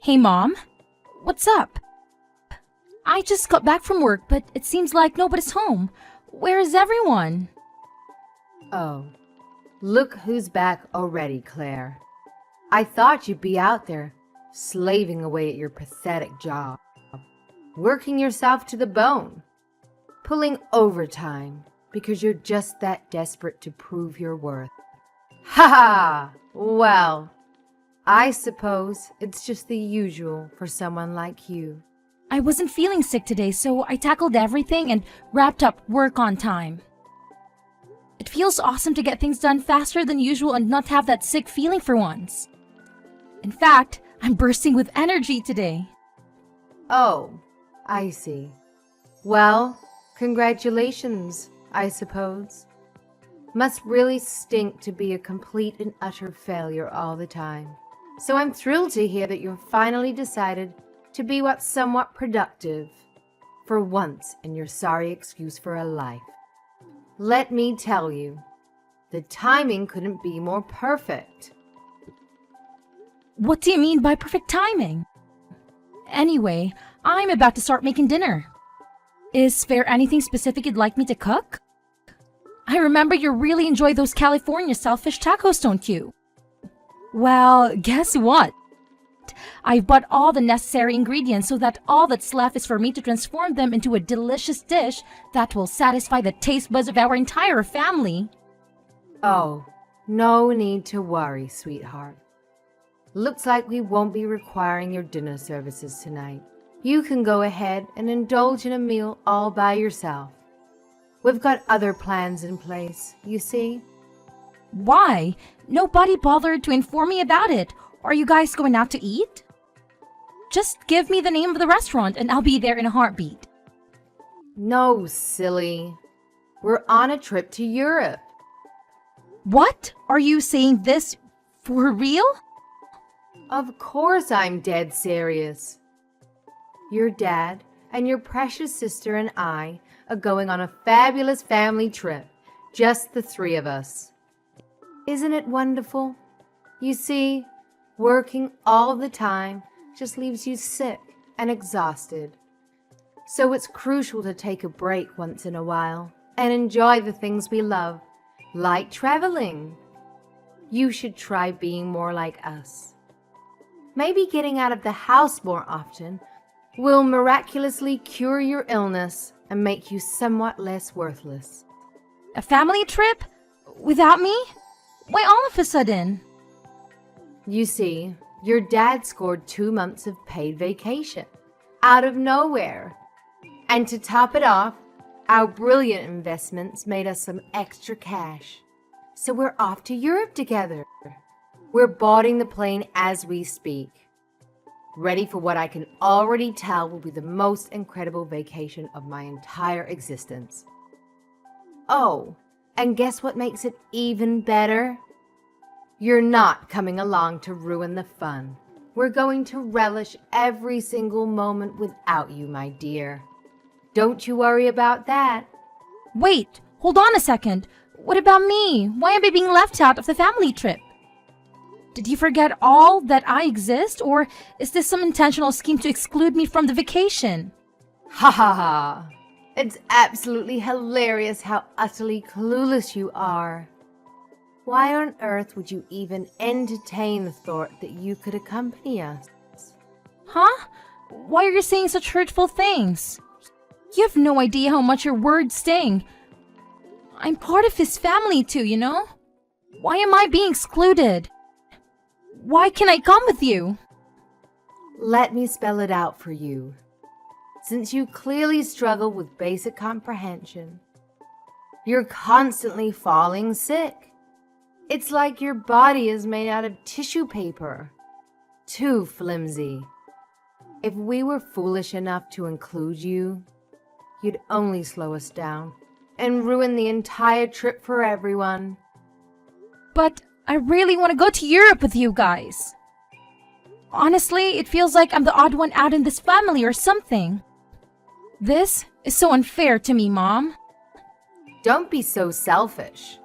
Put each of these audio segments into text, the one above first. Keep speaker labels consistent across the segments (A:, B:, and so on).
A: Hey, Mom. What's up? I just got back from work, but it seems like nobody's home. Where is everyone?
B: Oh, look who's back already, Claire. I thought you'd be out there, slaving away at your pathetic job, working yourself to the bone, pulling overtime because you're just that desperate to prove your worth. Ha ha! Well, I suppose it's just the usual for someone like you.
A: I wasn't feeling sick today, so I tackled everything and wrapped up work on time. It feels awesome to get things done faster than usual and not have that sick feeling for once. In fact, I'm bursting with energy today.
B: Oh, I see. Well, congratulations, I suppose. Must really stink to be a complete and utter failure all the time. So I'm thrilled to hear that you've finally decided to be what's somewhat productive for once in your sorry excuse for a life. Let me tell you, the timing couldn't be more perfect.
A: What do you mean by perfect timing? Anyway, I'm about to start making dinner. Is there anything specific you'd like me to cook? I remember you really enjoy those California-style fish tacos, don't you? Well, guess what? I've bought all the necessary ingredients so that all that's left is for me to transform them into a delicious dish that will satisfy the taste buds of our entire family.
B: Oh, no need to worry, sweetheart. Looks like we won't be requiring your dinner services tonight. You can go ahead and indulge in a meal all by yourself. We've got other plans in place, you see.
A: Why? Nobody bothered to inform me about it. Are you guys going out to eat? Just give me the name of the restaurant and I'll be there in a heartbeat.
B: No, silly. We're on a trip to Europe.
A: What? Are you saying this for real?
B: Of course I'm dead serious. Your dad and your precious sister and I are going on a fabulous family trip, just the three of us. Isn't it wonderful? You see, working all the time just leaves you sick and exhausted. So it's crucial to take a break once in a while and enjoy the things we love, like traveling. You should try being more like us. Maybe getting out of the house more often will miraculously cure your illness and make you somewhat less worthless.
A: A family trip? Without me? Why all of a sudden?
B: You see, your dad scored 2 months of paid vacation out of nowhere. And to top it off, our brilliant investments made us some extra cash. So we're off to Europe together. We're boarding the plane as we speak. Ready for what I can already tell will be the most incredible vacation of my entire existence. Oh, and guess what makes it even better? You're not coming along to ruin the fun. We're going to relish every single moment without you, my dear. Don't you worry about that.
A: Wait, hold on a second. What about me? Why am I being left out of the family trip? Did you forget all that I exist, or is this some intentional scheme to exclude me from the vacation?
B: Ha ha ha! It's absolutely hilarious how utterly clueless you are. Why on earth would you even entertain the thought that you could accompany us?
A: Huh? Why are you saying such hurtful things? You have no idea how much your words sting. I'm part of his family too, you know? Why am I being excluded? Why can't I come with you?
B: Let me spell it out for you. Since you clearly struggle with basic comprehension, you're constantly falling sick. It's like your body is made out of tissue paper. Too flimsy. If we were foolish enough to include you, you'd only slow us down and ruin the entire trip for everyone.
A: But I really want to go to Europe with you guys. Honestly, it feels like I'm the odd one out in this family or something. This is so unfair to me, Mom.
B: Don't be so selfish.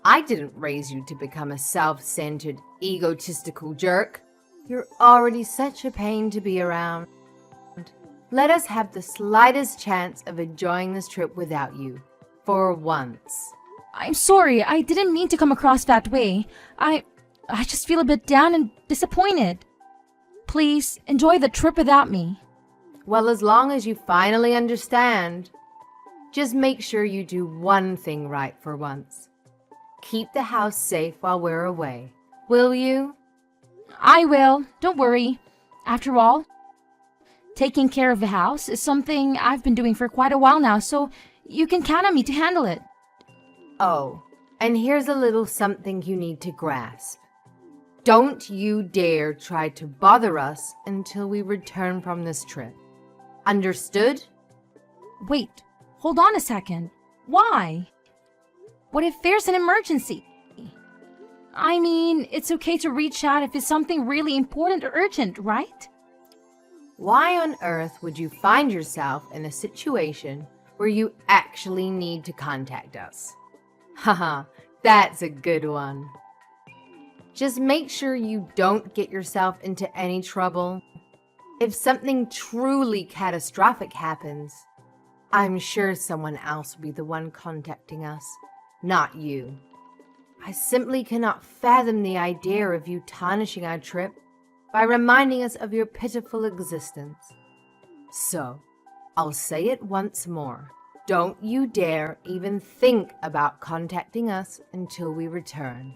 B: I didn't raise you to become a self-centered, egotistical jerk. You're already such a pain to be around. Let us have the slightest chance of enjoying this trip without you. For once.
A: I'm sorry, I didn't mean to come across that way. I just feel a bit down and disappointed. Please, enjoy the trip without me.
B: Well, as long as you finally understand, just make sure you do one thing right for once. Keep the house safe while we're away. Will you?
A: I will, don't worry. After all, taking care of the house is something I've been doing for quite a while now, so you can count on me to handle it.
B: Oh, and here's a little something you need to grasp. Don't you dare try to bother us until we return from this trip. Understood?
A: Wait, hold on a second. Why? What if there's an emergency? I mean, it's okay to reach out if it's something really important or urgent, right?
B: Why on earth would you find yourself in a situation where you actually need to contact us? Haha, that's a good one. Just make sure you don't get yourself into any trouble. If something truly catastrophic happens, I'm sure someone else will be the one contacting us, not you. I simply cannot fathom the idea of you tarnishing our trip by reminding us of your pitiful existence. So, I'll say it once more. Don't you dare even think about contacting us until we return.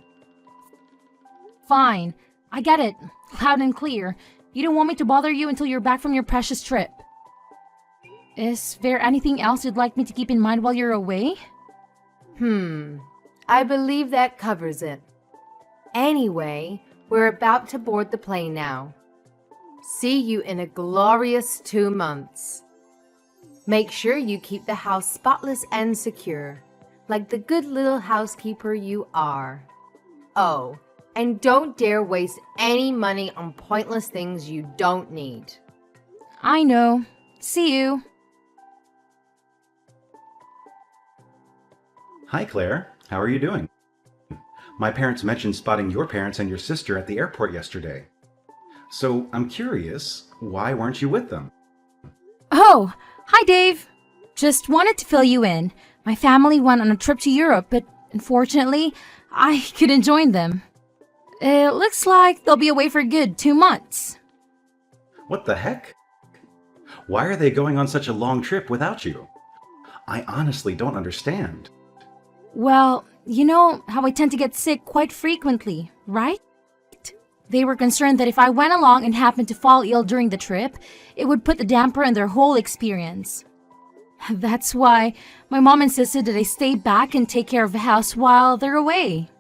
A: Fine, I get it, loud and clear. You don't want me to bother you until you're back from your precious trip. Is there anything else you'd like me to keep in mind while you're away?
B: I believe that covers it. Anyway, we're about to board the plane now. See you in a glorious 2 months. Make sure you keep the house spotless and secure, like the good little housekeeper you are. Oh, and don't dare waste any money on pointless things you don't need.
A: I know. See you.
C: Hi, Claire. How are you doing? My parents mentioned spotting your parents and your sister at the airport yesterday. So I'm curious, why weren't you with them?
A: Oh, hi Dave. Just wanted to fill you in. My family went on a trip to Europe, but unfortunately, I couldn't join them. It looks like they'll be away for good 2 months.
C: What the heck? Why are they going on such a long trip without you? I honestly don't understand.
A: Well, you know how I tend to get sick quite frequently, right? They were concerned that if I went along and happened to fall ill during the trip, it would put the damper on their whole experience. That's why my mom insisted that I stay back and take care of the house while they're away.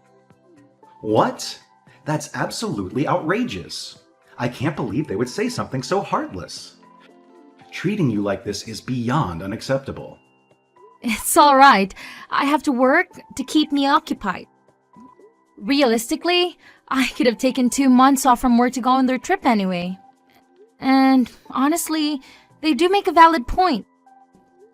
C: What? That's absolutely outrageous. I can't believe they would say something so heartless. Treating you like this is beyond unacceptable.
A: It's all right. I have to work to keep me occupied. Realistically, I could have taken 2 months off from work to go on their trip anyway. And honestly, they do make a valid point.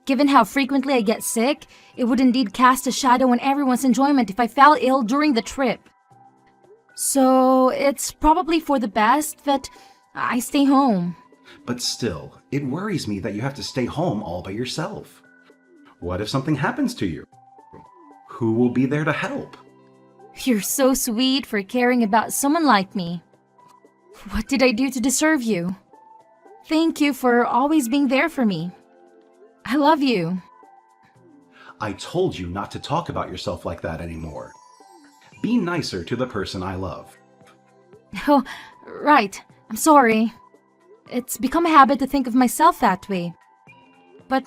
A: Given how frequently I get sick, it would indeed cast a shadow on everyone's enjoyment if I fell ill during the trip. So it's probably for the best that I stay home.
C: But still, it worries me that you have to stay home all by yourself. What if something happens to you? Who will be there to help?
A: You're so sweet for caring about someone like me. What did I do to deserve you? Thank you for always being there for me. I love you.
C: I told you not to talk about yourself like that anymore. Be nicer to the person I love.
A: Oh, right. I'm sorry. It's become a habit to think of myself that way. But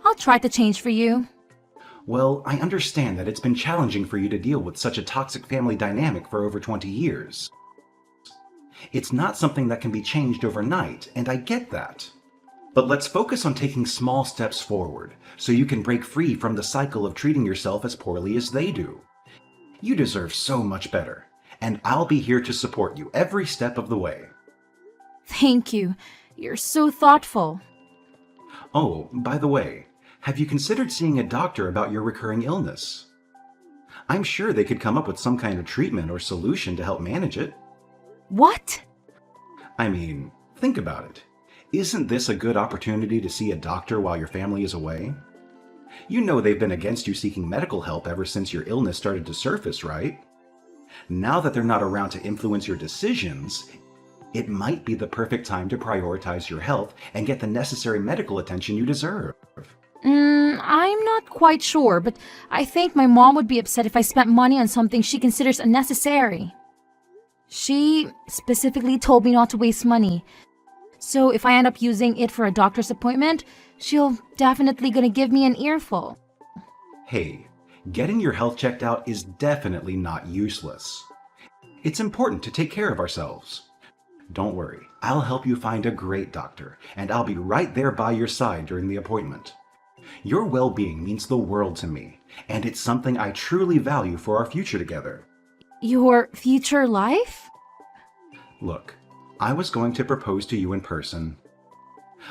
A: I'll try to change for you.
C: Well, I understand that it's been challenging for you to deal with such a toxic family dynamic for over 20 years. It's not something that can be changed overnight, and I get that. But let's focus on taking small steps forward, so you can break free from the cycle of treating yourself as poorly as they do. You deserve so much better, and I'll be here to support you every step of the way.
A: Thank you. You're so thoughtful.
C: Oh, by the way, have you considered seeing a doctor about your recurring illness? I'm sure they could come up with some kind of treatment or solution to help manage it.
A: What?
C: I mean, think about it. Isn't this a good opportunity to see a doctor while your family is away? You know they've been against you seeking medical help ever since your illness started to surface, right? Now that they're not around to influence your decisions, it might be the perfect time to prioritize your health and get the necessary medical attention you deserve.
A: I'm not quite sure, but I think my mom would be upset if I spent money on something she considers unnecessary. She specifically told me not to waste money. So if I end up using it for a doctor's appointment, she'll definitely gonna give me an earful.
C: Hey, getting your health checked out is definitely not useless. It's important to take care of ourselves. Don't worry, I'll help you find a great doctor, and I'll be right there by your side during the appointment. Your well-being means the world to me, and it's something I truly value for our future together.
A: Your future life?
C: Look, I was going to propose to you in person,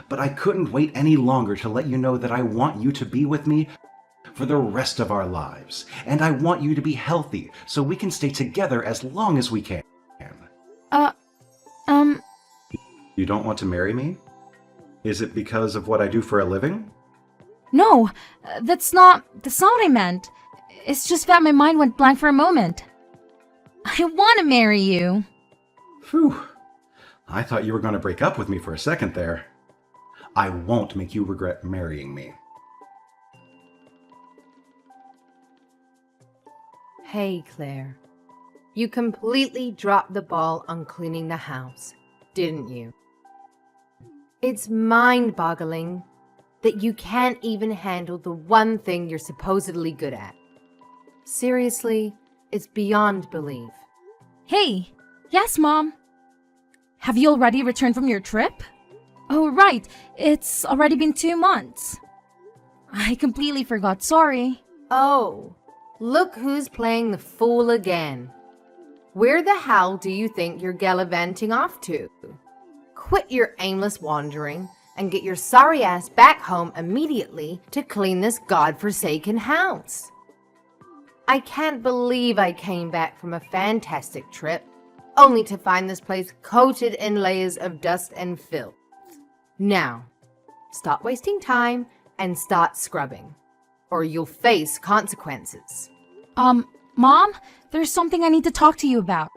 C: but I couldn't wait any longer to let you know that I want you to be with me for the rest of our lives, and I want you to be healthy so we can stay together as long as we can. You don't want to marry me? Is it because of what I do for a living?
A: No, that's not what I meant. It's just that my mind went blank for a moment. I want to marry you.
C: Phew. I thought you were going to break up with me for a second there. I won't make you regret marrying me.
B: Hey, Claire. You completely dropped the ball on cleaning the house, didn't you? It's mind-boggling that you can't even handle the one thing you're supposedly good at. Seriously, it's beyond belief.
A: Hey, yes, Mom. Have you already returned from your trip? Oh, right. It's already been 2 months. I completely forgot. Sorry.
B: Oh, look who's playing the fool again. Where the hell do you think you're gallivanting off to? Quit your aimless wandering and get your sorry ass back home immediately to clean this godforsaken house. I can't believe I came back from a fantastic trip only to find this place coated in layers of dust and filth. Now, stop wasting time and start scrubbing, or you'll face consequences.
A: Mom, there's something I need to talk to you about.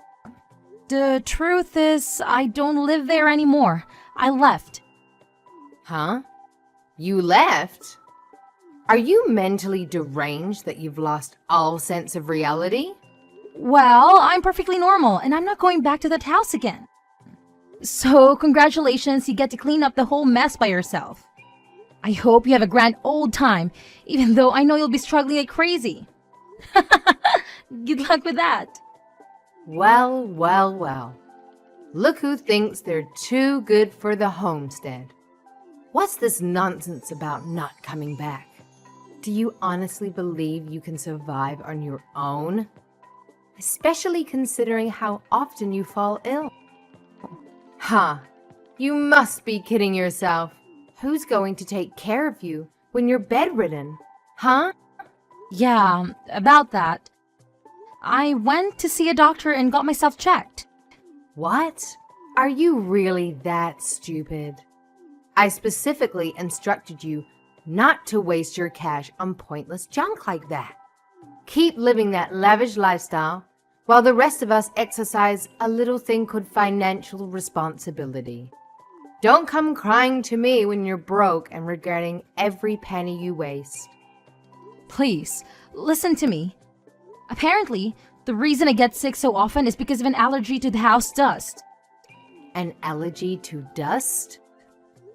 A: The truth is, I don't live there anymore. I left.
B: Huh? You left? Are you mentally deranged that you've lost all sense of reality?
A: Well, I'm perfectly normal, and I'm not going back to that house again. So, congratulations, you get to clean up the whole mess by yourself. I hope you have a grand old time, even though I know you'll be struggling like crazy. Good luck with that.
B: Well, well, well. Look who thinks they're too good for the homestead. What's this nonsense about not coming back? Do you honestly believe you can survive on your own? Especially considering how often you fall ill. Ha! You must be kidding yourself. Who's going to take care of you when you're bedridden? Huh?
A: Yeah, about that. I went to see a doctor and got myself checked.
B: What? Are you really that stupid? I specifically instructed you not to waste your cash on pointless junk like that. Keep living that lavish lifestyle while the rest of us exercise a little thing called financial responsibility. Don't come crying to me when you're broke and regretting every penny you waste.
A: Please, listen to me. Apparently, the reason I get sick so often is because of an allergy to the house dust.
B: An allergy to dust?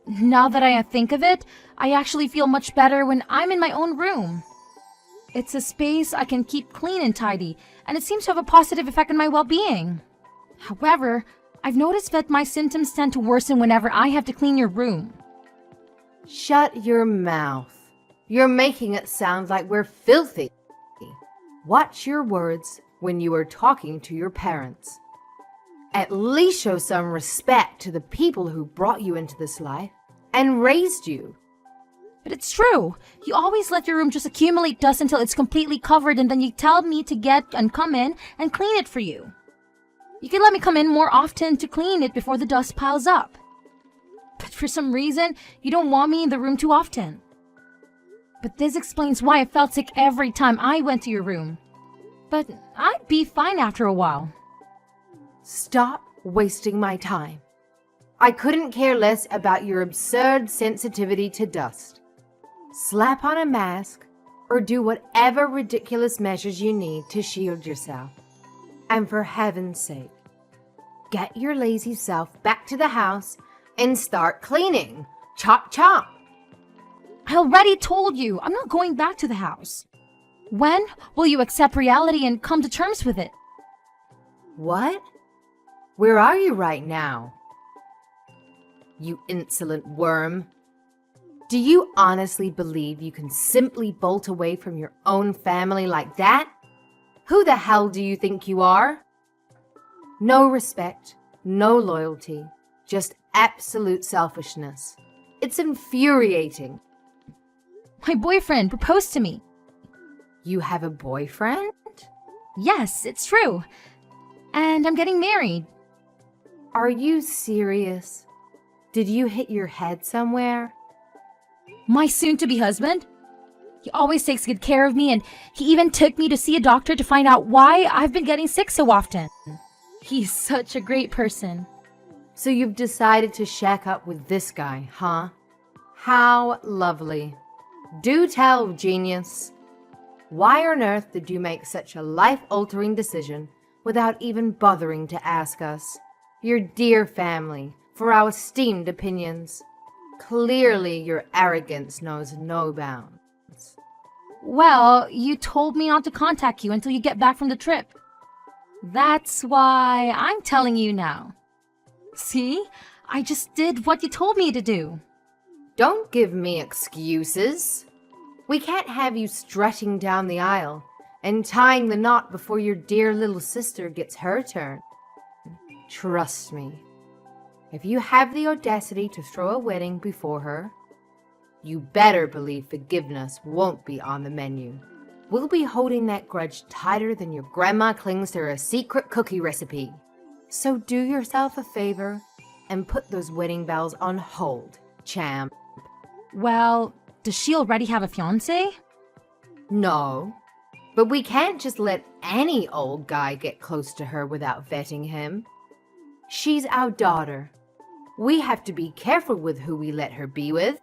A: Now that I think of it, I actually feel much better when I'm in my own room. It's a space I can keep clean and tidy, and it seems to have a positive effect on my well-being. However, I've noticed that my symptoms tend to worsen whenever I have to clean your room.
B: Shut your mouth. You're making it sound like we're filthy. Watch your words when you are talking to your parents. At least show some respect to the people who brought you into this life and raised you.
A: But it's true. You always let your room just accumulate dust until it's completely covered, and then you tell me to get and come in and clean it for you. You could let me come in more often to clean it before the dust piles up. But for some reason, you don't want me in the room too often. But this explains why I felt sick every time I went to your room. But I'd be fine after a while.
B: Stop wasting my time. I couldn't care less about your absurd sensitivity to dust. Slap on a mask or do whatever ridiculous measures you need to shield yourself. And for heaven's sake, get your lazy self back to the house and start cleaning. Chop chop.
A: I already told you, I'm not going back to the house. When will you accept reality and come to terms with it?
B: What? Where are you right now? You insolent worm. Do you honestly believe you can simply bolt away from your own family like that? Who the hell do you think you are? No respect, no loyalty, just absolute selfishness. It's infuriating.
A: My boyfriend proposed to me.
B: You have a boyfriend?
A: Yes, it's true. And I'm getting married.
B: Are you serious? Did you hit your head somewhere?
A: My soon-to-be husband? He always takes good care of me, and he even took me to see a doctor to find out why I've been getting sick so often. He's such a great person.
B: So you've decided to shack up with this guy, huh? How lovely. Do tell, genius. Why on earth did you make such a life-altering decision without even bothering to ask us, your dear family, for our esteemed opinions? Clearly, your arrogance knows no bounds.
A: Well, you told me not to contact you until you get back from the trip. That's why I'm telling you now. See? I just did what you told me to do.
B: Don't give me excuses. We can't have you strutting down the aisle and tying the knot before your dear little sister gets her turn. Trust me, if you have the audacity to throw a wedding before her, you better believe forgiveness won't be on the menu. We'll be holding that grudge tighter than your grandma clings to her secret cookie recipe. So do yourself a favor and put those wedding bells on hold, champ.
A: Well, does she already have a fiancé?
B: No, but we can't just let any old guy get close to her without vetting him. She's our daughter. We have to be careful with who we let her be with.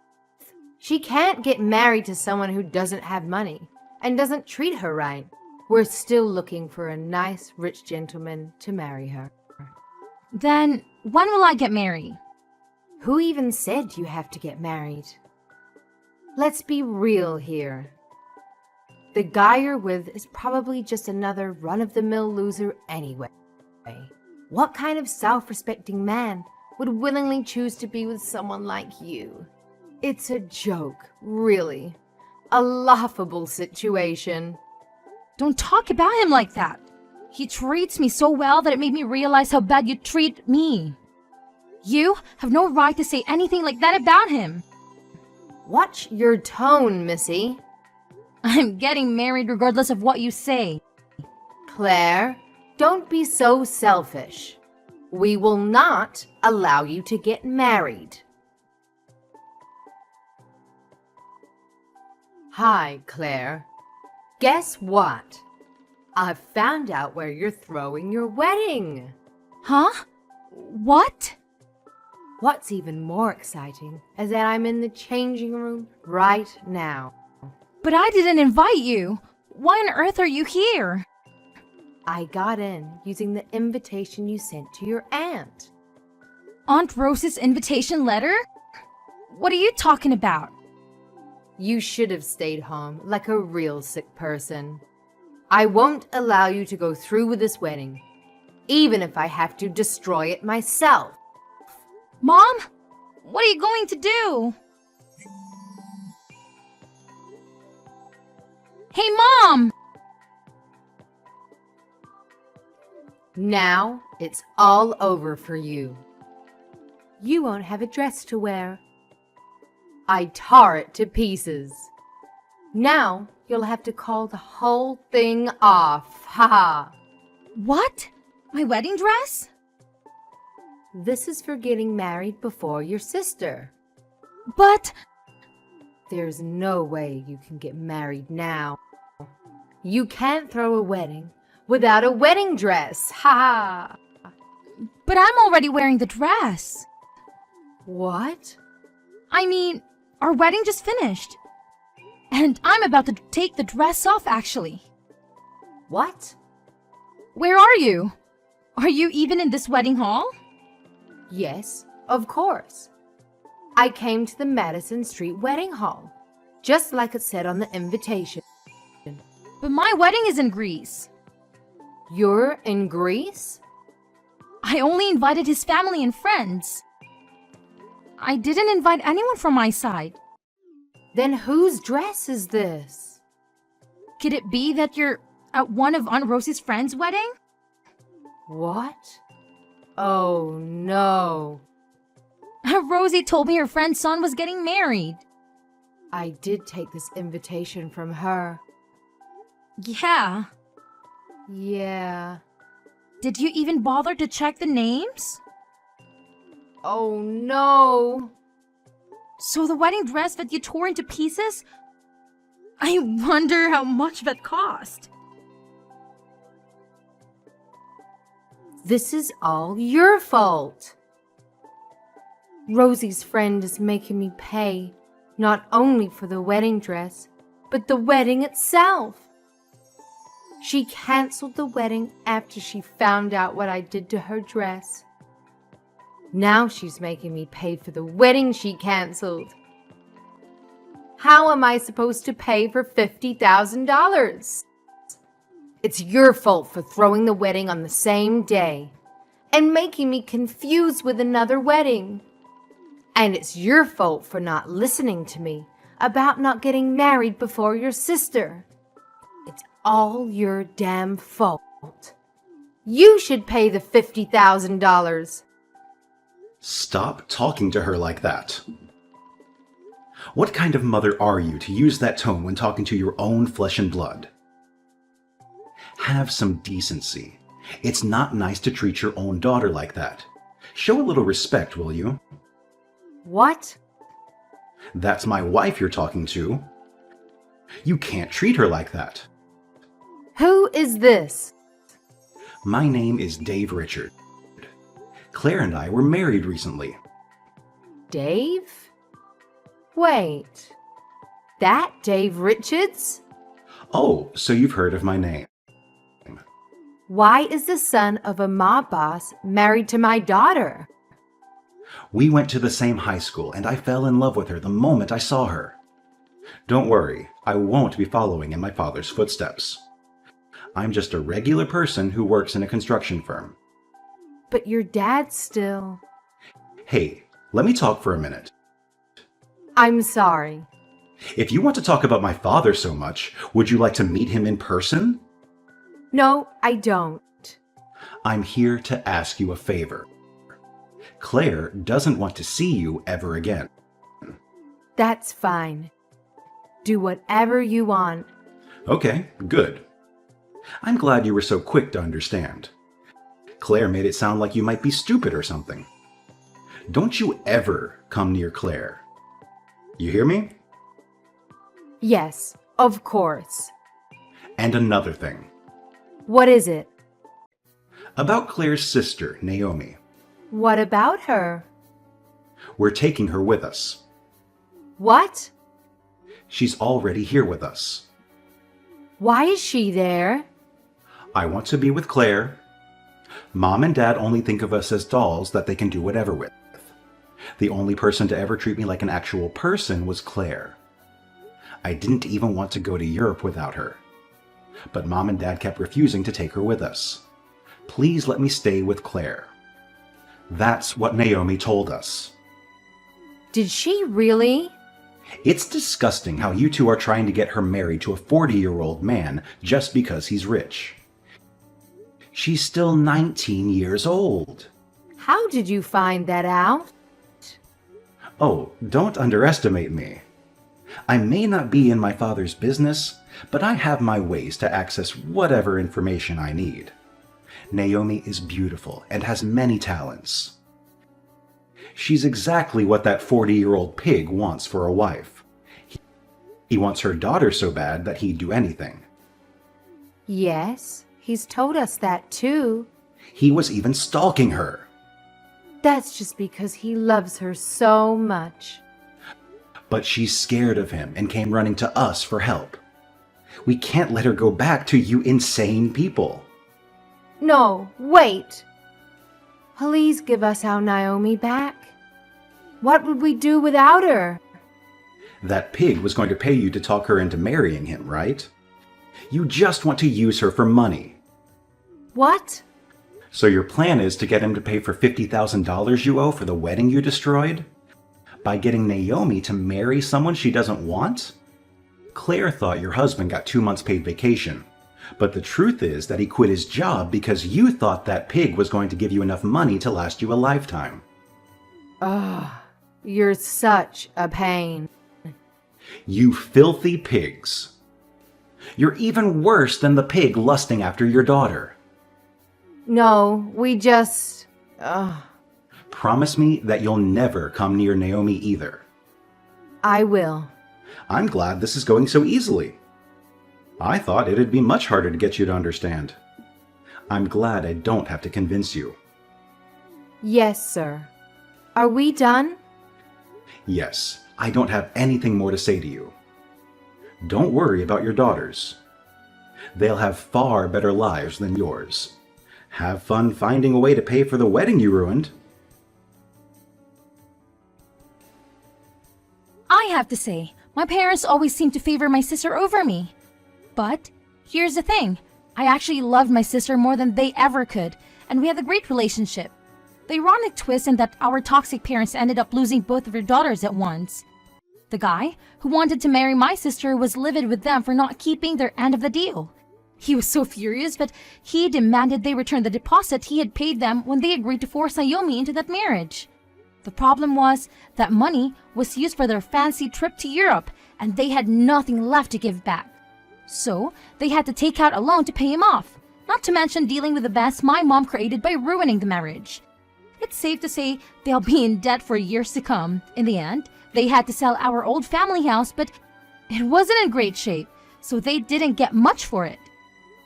B: She can't get married to someone who doesn't have money and doesn't treat her right. We're still looking for a nice, rich gentleman to marry her.
A: Then, when will I get married?
B: Who even said you have to get married? Let's be real here. The guy you're with is probably just another run-of-the-mill loser anyway. What kind of self-respecting man would willingly choose to be with someone like you? It's a joke, really. A laughable situation.
A: Don't talk about him like that. He treats me so well that it made me realize how bad you treat me. You have no right to say anything like that about him.
B: Watch your tone, Missy.
A: I'm getting married regardless of what you say.
B: Claire, don't be so selfish. We will not allow you to get married. Hi, Claire. Guess what? I've found out where you're throwing your wedding.
A: Huh? What?
B: What's even more exciting is that I'm in the changing room right now.
A: But I didn't invite you. Why on earth are you here?
B: I got in using the invitation you sent to your aunt.
A: Aunt Rose's invitation letter? What are you talking about?
B: You should have stayed home like a real sick person. I won't allow you to go through with this wedding, even if I have to destroy it myself.
A: Mom? What are you going to do? Hey, Mom!
B: Now it's all over for you. You won't have a dress to wear. I tore it to pieces. Now you'll have to call the whole thing off. Ha ha.
A: What? My wedding dress?
B: This is for getting married before your sister.
A: But
B: There's no way you can get married now. You can't throw a wedding without a wedding dress. Ha!
A: I'm already wearing the dress.
B: What?
A: I mean, our wedding just finished. And I'm about to take the dress off, actually.
B: What?
A: Where are you? Are you even in this wedding hall?
B: Yes, of course. I came to the Madison Street Wedding Hall, just like it said on the invitation.
A: But my wedding is in Greece.
B: You're in Greece?
A: I only invited his family and friends. I didn't invite anyone from my side.
B: Then whose dress is this?
A: Could it be that you're at one of Aunt Rosie's friends' wedding?
B: What? Oh no.
A: Rosie told me her friend's son was getting married.
B: I did take this invitation from her.
A: Yeah.
B: Yeah.
A: Did you even bother to check the names?
B: Oh no.
A: So the wedding dress that you tore into pieces? I wonder how much that cost.
B: This is all your fault. Rosie's friend is making me pay not only for the wedding dress, but the wedding itself. She canceled the wedding after she found out what I did to her dress. Now she's making me pay for the wedding she canceled. How am I supposed to pay for $50,000? It's your fault for throwing the wedding on the same day and making me confused with another wedding. And it's your fault for not listening to me about not getting married before your sister. It's all your damn fault. You should pay the $50,000.
C: Stop talking to her like that. What kind of mother are you to use that tone when talking to your own flesh and blood? Have some decency. It's not nice to treat your own daughter like that. Show a little respect, will you?
B: What?
C: That's my wife you're talking to. You can't treat her like that.
B: Who is this?
C: My name is Dave Richard. Claire and I were married recently.
B: Dave? Wait, that Dave Richards?
C: Oh, so you've heard of my name.
B: Why is the son of a mob boss married to my daughter?
C: We went to the same high school, and I fell in love with her the moment I saw her. Don't worry, I won't be following in my father's footsteps. I'm just a regular person who works in a construction firm.
B: But your dad still...
C: Hey, let me talk for a minute.
B: I'm sorry.
C: If you want to talk about my father so much, would you like to meet him in person?
B: No, I don't.
C: I'm here to ask you a favor. Claire doesn't want to see you ever again.
B: That's fine. Do whatever you want.
C: Okay, good. I'm glad you were so quick to understand. Claire made it sound like you might be stupid or something. Don't you ever come near Claire. You hear me?
B: Yes, of course.
C: And another thing.
B: What is it?
C: About Claire's sister, Naomi.
B: What about her?
C: We're taking her with us.
B: What?
C: She's already here with us.
B: Why is she there?
C: I want to be with Claire. Mom and Dad only think of us as dolls that they can do whatever with. The only person to ever treat me like an actual person was Claire. I didn't even want to go to Europe without her. But Mom and Dad kept refusing to take her with us. Please let me stay with Claire. That's what Naomi told us.
B: Did she really?
C: It's disgusting how you two are trying to get her married to a 40-year-old man just because he's rich. She's still 19 years old.
B: How did you find that out?
C: Oh, don't underestimate me. I may not be in my father's business, but I have my ways to access whatever information I need. Naomi is beautiful and has many talents. She's exactly what that 40-year-old pig wants for a wife. He wants her daughter so bad that he'd do anything.
B: Yes, he's told us that too.
C: He was even stalking her.
B: That's just because he loves her so much.
C: But she's scared of him and came running to us for help. We can't let her go back to you insane people.
B: No, wait. Please give us our Naomi back. What would we do without her?
C: That pig was going to pay you to talk her into marrying him, right? You just want to use her for money.
B: What?
C: So your plan is to get him to pay for $50,000 you owe for the wedding you destroyed? By getting Naomi to marry someone she doesn't want? Claire thought your husband got 2 months paid vacation. But the truth is that he quit his job because you thought that pig was going to give you enough money to last you a lifetime.
B: Ugh, you're such a pain.
C: You filthy pigs. You're even worse than the pig lusting after your daughter.
B: No, we just...
C: Promise me that you'll never come near Naomi either.
B: I will.
C: I'm glad this is going so easily. I thought it'd be much harder to get you to understand. I'm glad I don't have to convince you.
B: Yes, sir. Are we done?
C: Yes, I don't have anything more to say to you. Don't worry about your daughters. They'll have far better lives than yours. Have fun finding a way to pay for the wedding you ruined.
A: I have to say, my parents always seem to favor my sister over me. But here's the thing, I actually loved my sister more than they ever could, and we had a great relationship. The ironic twist in that our toxic parents ended up losing both of their daughters at once. The guy who wanted to marry my sister was livid with them for not keeping their end of the deal. He was so furious, but he demanded they return the deposit he had paid them when they agreed to force Naomi into that marriage. The problem was that money was used for their fancy trip to Europe, and they had nothing left to give back. So they had to take out a loan to pay him off, not to mention dealing with the mess my mom created by ruining the marriage. It's safe to say they'll be in debt for years to come. In the end, they had to sell our old family house, but it wasn't in great shape, so they didn't get much for it.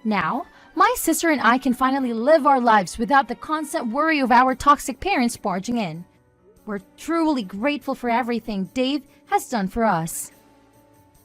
A: Now, my sister and I can finally live our lives without the constant worry of our toxic parents barging in. We're truly grateful for everything Dave has done for us.